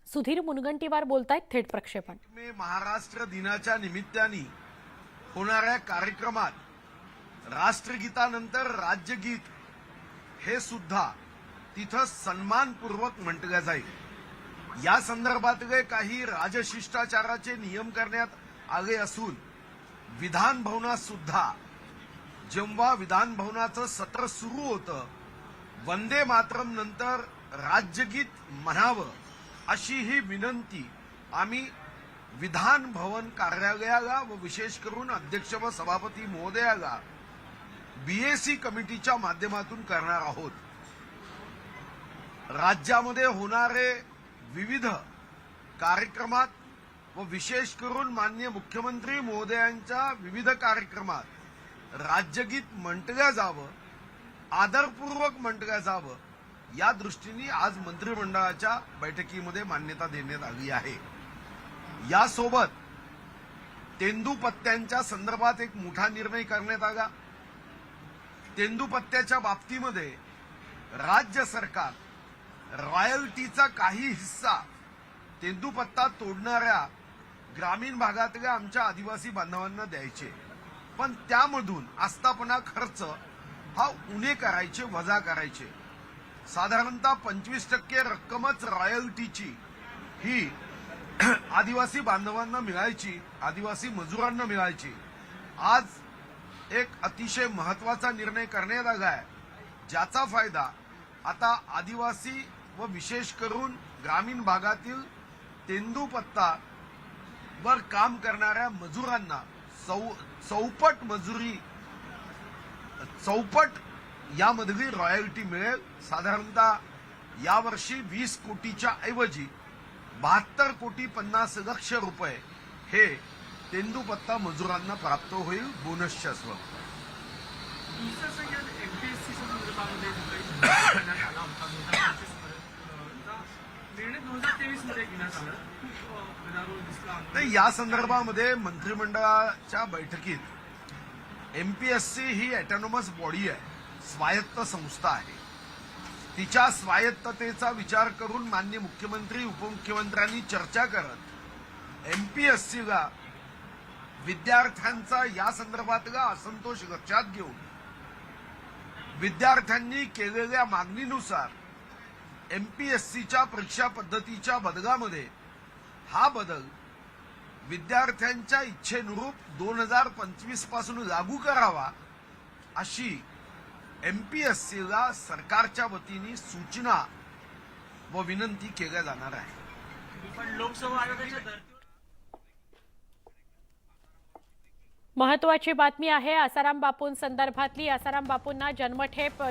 Speaker 1: सुधीर मुनगंटीवार बोलतायत. थेट प्रक्षेपण.
Speaker 6: महाराष्ट्र दिनाच्या निमित्ताने होणाऱ्या कार्यक्रमात राष्ट्रगीतानंतर राज्यगीत हे सुद्धा तिथं सन्मानपूर्वक म्हटलं जाईल. या संदर्भात काही राजशिष्टाचाराचे नियम करण्यात आले असून विधान भवनात सुद्धा जेव्हा विधान भवनाचं सत्र सुरू होतं वंदे मातरम नंतर राज्यगीत म्हणावं अशी ही विनंती आम्ही विधान भवन कार्यालयाला व विशेष करून अध्यक्ष व सभापती महोदयाला बीएसी कमिटीच्या माध्यमातून करणार आहोत. राज्यामध्ये होणारे विविध कार्यक्रमात व विशेष करून माननीय मुख्यमंत्री महोदयांच्या विविध कार्यक्रमात राज्यगीत म्हटलं जावं, आदरपूर्वक म्हटलं जावं या दृष्टीने आज मंत्रिमंडळाच्या बैठकीमध्ये मान्यता देण्यात आली आहे. यासोबत तेंदूपत्त्यांच्या संदर्भात एक मोठा निर्णय करण्यात आला. तेंदूपत्त्याच्या बाबतीमध्ये राज्य सरकार रॉयल्टीचा काही हिस्सा तेंदूपत्ता तोडणाऱ्या ग्रामीण भागातल्या आमच्या आदिवासी बांधवांना द्यायचे, पण त्यामधून आस्थापना खर्च हा उणे करायचे, वजा करायचे. साधारणतः 25% रक्कमच रॉयल्टीची ही आदिवासी बांधवांना मिळायची, आदिवासी मजुरांना मिळायची. आज एक अतिशय महत्वाचा निर्णय करण्यात आला आहे, ज्याचा फायदा आता आदिवासी व विशेष करून ग्रामीण भागातील तेंदूपत्ता वर काम करणाऱ्या मजुरांना चौपट मजुरी, चौपट यामधली रॉयल्टी मिळेल. साधारणतः यावर्षी 20 कोटीच्या ऐवजी 72 कोटी 50 लक्ष रुपये हे तेंदूपत्ता मजुरांना प्राप्त होईल बोनसच्या स्वरूपात. या संदर्भामध्ये मंत्रिमंडळाच्या बैठकीत एमपीएससी ही ऑटोनॉमस बॉडी आहे, स्वायत्त संस्था आहे. तिच्या स्वायत्ततेचा विचार करून माननीय मुख्यमंत्री उपमुख्यमंत्र्यांनी चर्चा करत एमपीएससीला विद्यार्थ्यांचा या संदर्भातला असंतोष लक्षात घेऊन विद्यार्थ्यांनी केलेल्या मागणीनुसार एमपीएससीच्या परीक्षा पद्धतीच्या बदलामध्ये हा बदल विद्यार्थ्यांच्या इच्छेनुरूप 2025 पासून लागू करावा अशी एमपीएससीला सरकारच्या वतीने सूचना व विनंती केल्या जाणार आहे.
Speaker 15: पण लोकसभा आयोगाच्या
Speaker 1: महत्वाची बातमी आहे आसाराम बापूंसंदर्भातली. आसाराम बापूंना जन्मठेप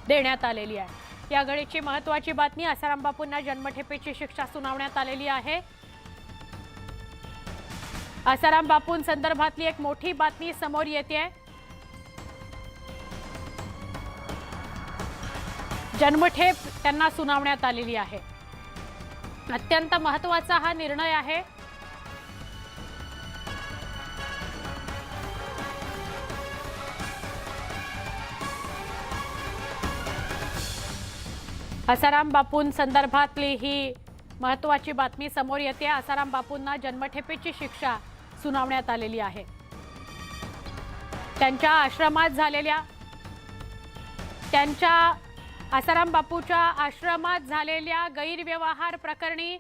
Speaker 1: देण्यात आलेली आहे. या घडीची महत्वाची बातमी, आसाराम बापूंना जन्मठेपेची शिक्षा सुनावण्यात आलेली आहे. आसाराम बापूंसंदर्भातली एक मोठी बातमी समोर येते. जन्मठेप त्यांना सुनावण्यात आलेली आहे. अत्यंत महत्वाचा हा निर्णय आहे. आसाराम बापूंसंदर्भातली ही महत्वाची बातमी समोर येते. आसाराम बापूंना जन्मठेपेची शिक्षा सुनावण्यात आलेली आहे. त्यांच्या आसाराम बापूच्या आश्रमात झालेल्या गैरव्यवहार प्रकरणी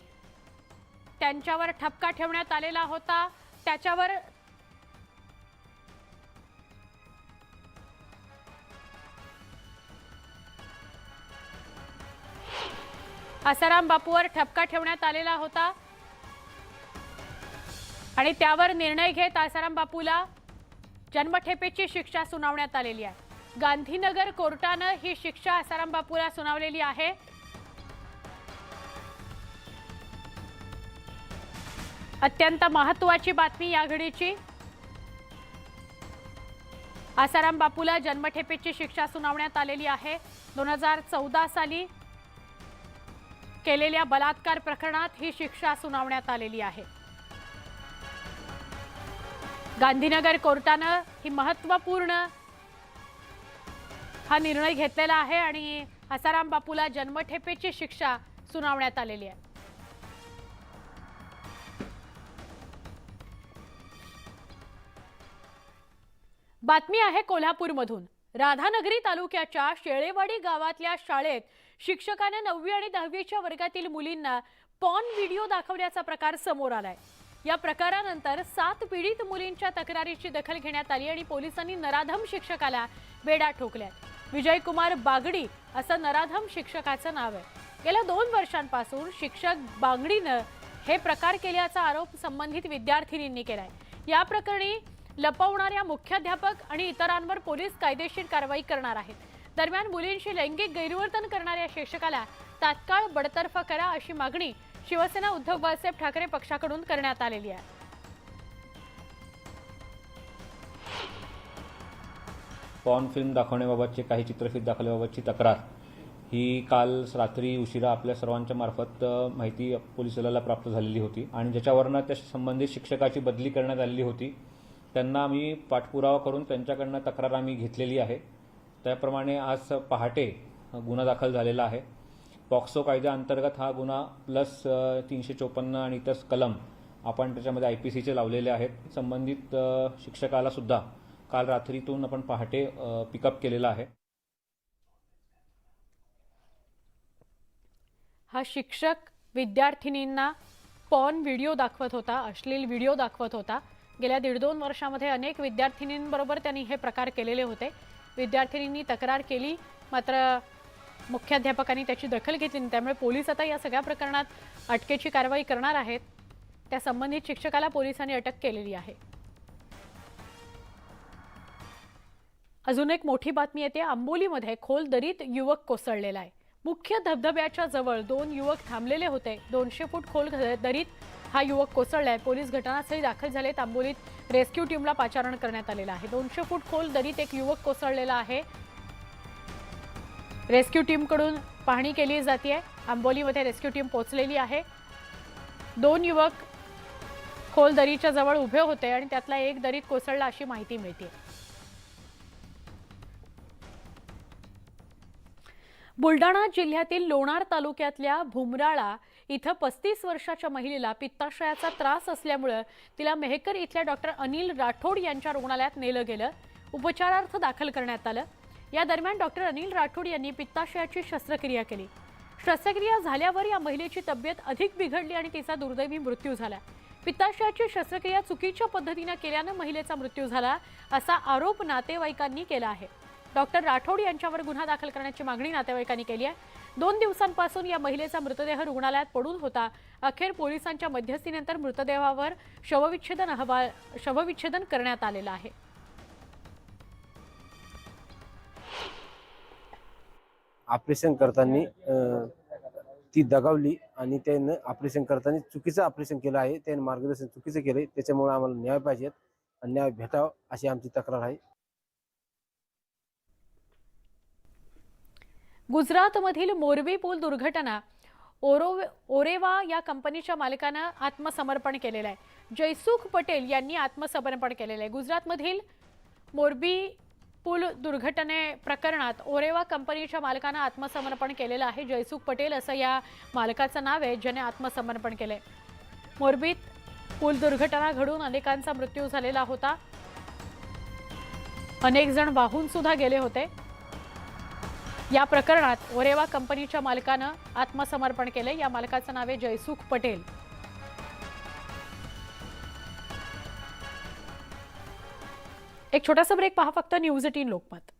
Speaker 1: त्यांच्यावर ठपका ठेवण्यात आलेला होता. त्याच्यावर आसाराम बापूवर ठपका ठेवण्यात आलेला होता आणि त्यावर निर्णय घेत आसाराम बापूला जन्मठेपेची शिक्षा सुनावण्यात आलेली आहे. गांधीनगर कोर्टानं ही शिक्षा आसाराम बापूला सुनावलेली आहे. अत्यंत महत्वाची बातमी या घडीची. आसाराम बापूला जन्मठेपेची शिक्षा सुनावण्यात आलेली आहे. 2014 साली केलेल्या बलात्कार प्रकरणात ही शिक्षा सुनावण्यात आलेली आहे. गांधीनगर कोर्टानं ही महत्त्वपूर्ण हा निर्णय घेतलेला आहे आणि आसाराम बापूला जन्मठेपेची शिक्षा सुनावण्यात आलेली आहे. बातमी आहे कोल्हापूरमधून. राधानगरी तालुक्याच्या शेळेवाडी गावातल्या शाळेत शिक्षकाने 9वी आणि 10वीच्या वर्गातील मुलींना पॉर्न व्हिडिओ दाखवल्याचा प्रकार समोर आलाय. या प्रकारानंतर 7 पीडित मुलींच्या तक्रारीची दखल घेण्यात आली आणि पोलिसांनी नराधम शिक्षकाला बेडा ठोकलाय. विजयकुमार बागडी असं नराधम शिक्षकाचं नाव आहे. गेल्या 2 वर्षांपासून शिक्षक बागडीनं हे प्रकार केल्याचा आरोप संबंधित विद्यार्थिनींनी केलाय. या प्रकरणी लपवणाऱ्या मुख्याध्यापक आणि इतरांवर पोलीस कायदेशीर कारवाई करणार आहेत. दरम्यान मुलींशी लैंगिक गैरवर्तन करणाऱ्या शिक्षकाला तात्काळ बडतर्फ करा अशी मागणी शिवसेना उद्धव बाळासाहेब ठाकरे पक्षाकडून करण्यात आलेली आहे.
Speaker 20: पॉर्न फिल्म दाखवण्याबाबतची काही चित्रफित दाखवण्याबाबतची तक्रार ही काल रात्री उशिरा आपल्या सर्वांच्या मार्फत माहिती पोलीस दलाला प्राप्त झालेली होती आणि ज्याच्यावरनं त्या संबंधित शिक्षकाची बदली करण्यात आलेली होती. त्यांना आम्ही पाठपुरावा करून त्यांच्याकडनं तक्रार आम्ही घेतलेली आहे. त्याप्रमाणे आज पहाटे गुन्हा दाखल झालेला आहे. पॉक्सो कायद्याअंतर्गत हा गुन्हा प्लस 354 आणि इतर कलम आपण त्याच्यामध्ये IPCचे लावलेले आहेत. संबंधित शिक्षकाला सुद्धा काल रात्रीतून आपण पहाटे पिकअप केलेला आहे.
Speaker 1: हा शिक्षक विद्यार्थिनींना पॉर्न व्हिडिओ दाखवत होता, अश्लील व्हिडिओ दाखवत होता. गेल्या 1.5-2 वर्षामध्ये अनेक विद्यार्थिनींबरोबर त्यांनी हे प्रकार केलेले होते. विद्यार्थिनींनी तक्रार केली, मात्र मुख्याध्यापकांनी त्याची दखल घेतली नाही. त्यामुळे पोलीस आता या सगळ्या प्रकरणात अटकेची कारवाई करणार आहेत. त्या संबंधित शिक्षकाला पोलिसांनी अटक केलेली आहे. अजून एक मोठी बातमी येते. आंबोलीमध्ये खोल दरीत युवक कोसळलेला आहे. मुख्य धबधब्याच्या जवळ 2 युवक थांबलेले होते. 200 फूट खोल दरीत हा युवक कोसळलाय. पोलीस घटनास्थळी दाखल झालेत. आंबोलीत रेस्क्यू टीमला पाचारण करण्यात आलेलं आहे. 200 फूट खोल दरीत एक युवक कोसळलेला आहे. रेस्क्यू टीमकडून पाहणी केली जाते. आंबोलीमध्ये रेस्क्यू टीम पोहोचलेली आहे. 2 युवक खोल दरीच्या जवळ उभे होते आणि त्यातला एक दरीत कोसळला अशी माहिती मिळते. बुलढाणा जिल्ह्यातील लोणार तालुक्यातल्या भुमराळा इथं 35 वर्षाच्या महिलेला पित्ताशयाचा त्रास असल्यामुळे तिला मेहकर इथल्या डॉक्टर अनिल राठोड यांच्या रुग्णालयात नेलं गेलं. उपचारार्थ दाखल करण्यात आलं. या दरम्यान डॉक्टर अनिल राठोड यांनी पित्ताशयाची शस्त्रक्रिया केली. शस्त्रक्रिया झाल्यावर या महिलेची तब्येत अधिक बिघडली आणि तिचा दुर्दैवी मृत्यू झाला. पित्ताशयाची शस्त्रक्रिया चुकीच्या पद्धतीने केल्यानं महिलेचा मृत्यू झाला असा आरोप नातेवाईकांनी केला आहे. डॉक्टर राठोड यांच्यावर गुन्हा दाखल करण्याची मागणी नातेवाईकांनी केली आहे. 2 दिवसांपासून या महिलेचा मृतदेह रुग्णालयात पडून होता. अखेर पोलिसांच्या मध्यस्थीनंतर मृतदेहावर शवविच्छेदन करण्यात आलेलं आहे.
Speaker 21: ऑपरेशन करताना ती दगावली आणि त्यानं ऑपरेशन करताना चुकीचं ऑपरेशन केलं आहे. त्याने मार्गदर्शन चुकीचं केलंय. त्याच्यामुळे आम्हाला न्याय पाहिजेत आणि न्याय भेटावा अशी आमची तक्रार आहे.
Speaker 1: गुजरातमधील मोरबी पूल दुर्घटना ओरेवा या कंपनीच्या मालकानं आत्मसमर्पण केलेलं आहे. जयसुख पटेल यांनी आत्मसमर्पण केलेलं आहे. गुजरातमधील मोरबी पूल दुर्घटने प्रकरणात ओरेवा कंपनीच्या मालकानं आत्मसमर्पण केलेलं आहे. जयसुख पटेल असं या मालकाचं नाव आहे, ज्याने आत्मसमर्पण केलंय. मोरबीत पूल दुर्घटना घडून अनेकांचा मृत्यू झालेला होता. अनेक जण वाहून सुद्धा गेले होते. या प्रकरणात ओरेवा कंपनीच्या मालकानं आत्मसमर्पण केले. या मालकाचं नाव आहे जयसुख पटेल. एक छोटासा ब्रेक पहा फक्त न्यूज 18 लोकमत.